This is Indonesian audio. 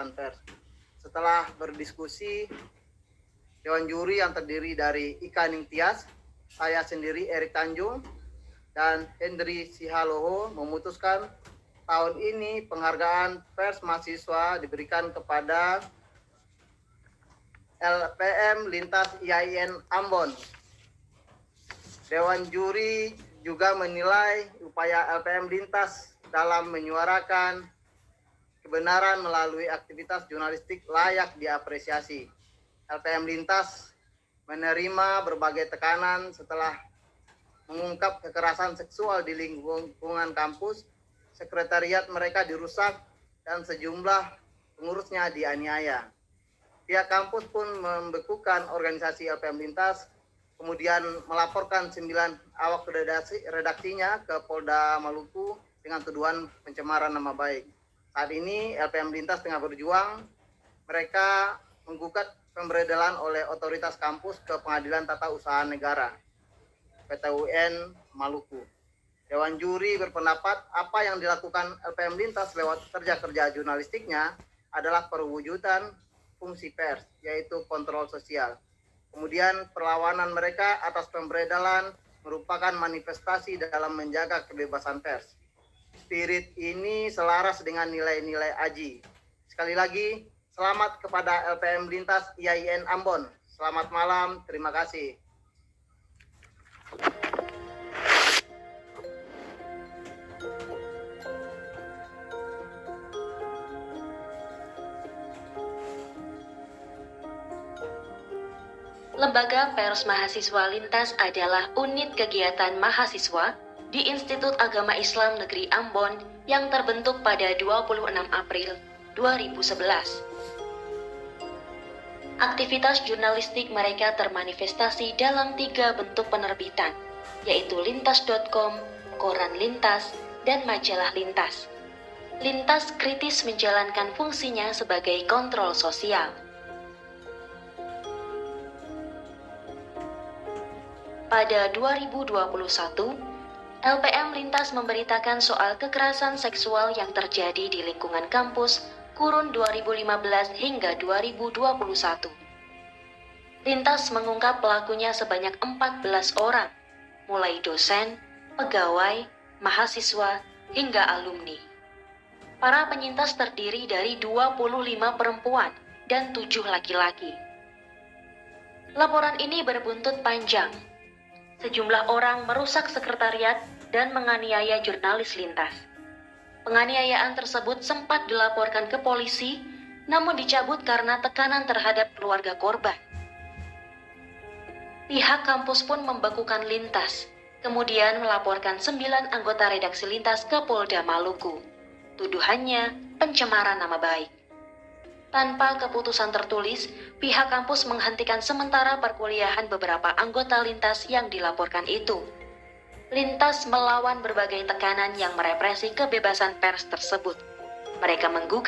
kebebasan pers. Setelah berdiskusi, Dewan Juri yang terdiri dari Ika Ningtyas, saya sendiri Erik Tanjung, dan Hendri Sihaloho memutuskan tahun ini penghargaan pers mahasiswa diberikan kepada LPM Lintas IAIN Ambon. Dewan Juri juga menilai upaya LPM Lintas dalam menyuarakan kebenaran melalui aktivitas jurnalistik layak diapresiasi. LPM Lintas menerima berbagai tekanan setelah mengungkap kekerasan seksual di lingkungan kampus. Sekretariat mereka dirusak dan sejumlah pengurusnya dianiaya. Pihak kampus pun membekukan organisasi LPM Lintas, kemudian melaporkan 9 awak redaksinya ke Polda Maluku dengan tuduhan pencemaran nama baik. Saat ini LPM Lintas tengah berjuang. Mereka menggugat pemberedelan oleh otoritas kampus ke Pengadilan Tata Usaha Negara (PTUN) Maluku. Dewan Juri berpendapat apa yang dilakukan LPM Lintas lewat kerja-kerja jurnalistiknya adalah perwujudan fungsi pers, yaitu kontrol sosial. Kemudian perlawanan mereka atas pemberedelan merupakan manifestasi dalam menjaga kebebasan pers. Spirit ini selaras dengan nilai-nilai AJI. Sekali lagi, selamat kepada LPM Lintas IAIN Ambon. Selamat malam, terima kasih. Lembaga Pers Mahasiswa Lintas adalah unit kegiatan mahasiswa di Institut Agama Islam Negeri Ambon yang terbentuk pada 26 April 2011. Aktivitas jurnalistik mereka termanifestasi dalam 3 bentuk penerbitan, yaitu lintas.com, koran Lintas, dan majalah Lintas. Lintas kritis menjalankan fungsinya sebagai kontrol sosial. Pada 2021, LPM Lintas memberitakan soal kekerasan seksual yang terjadi di lingkungan kampus kurun 2015 hingga 2021. Lintas mengungkap pelakunya sebanyak 14 orang, mulai dosen, pegawai, mahasiswa, hingga alumni. Para penyintas terdiri dari 25 perempuan dan 7 laki-laki. Laporan ini berbuntut panjang. Sejumlah orang merusak sekretariat dan menganiaya jurnalis Lintas. Penganiayaan tersebut sempat dilaporkan ke polisi, namun dicabut karena tekanan terhadap keluarga korban. Pihak kampus pun membekukan Lintas, kemudian melaporkan 9 anggota redaksi Lintas ke Polda Maluku. Tuduhannya pencemaran nama baik. Tanpa keputusan tertulis, pihak kampus menghentikan sementara perkuliahan beberapa anggota Lintas yang dilaporkan itu. Lintas melawan berbagai tekanan yang merepresi kebebasan pers tersebut. Mereka menggugat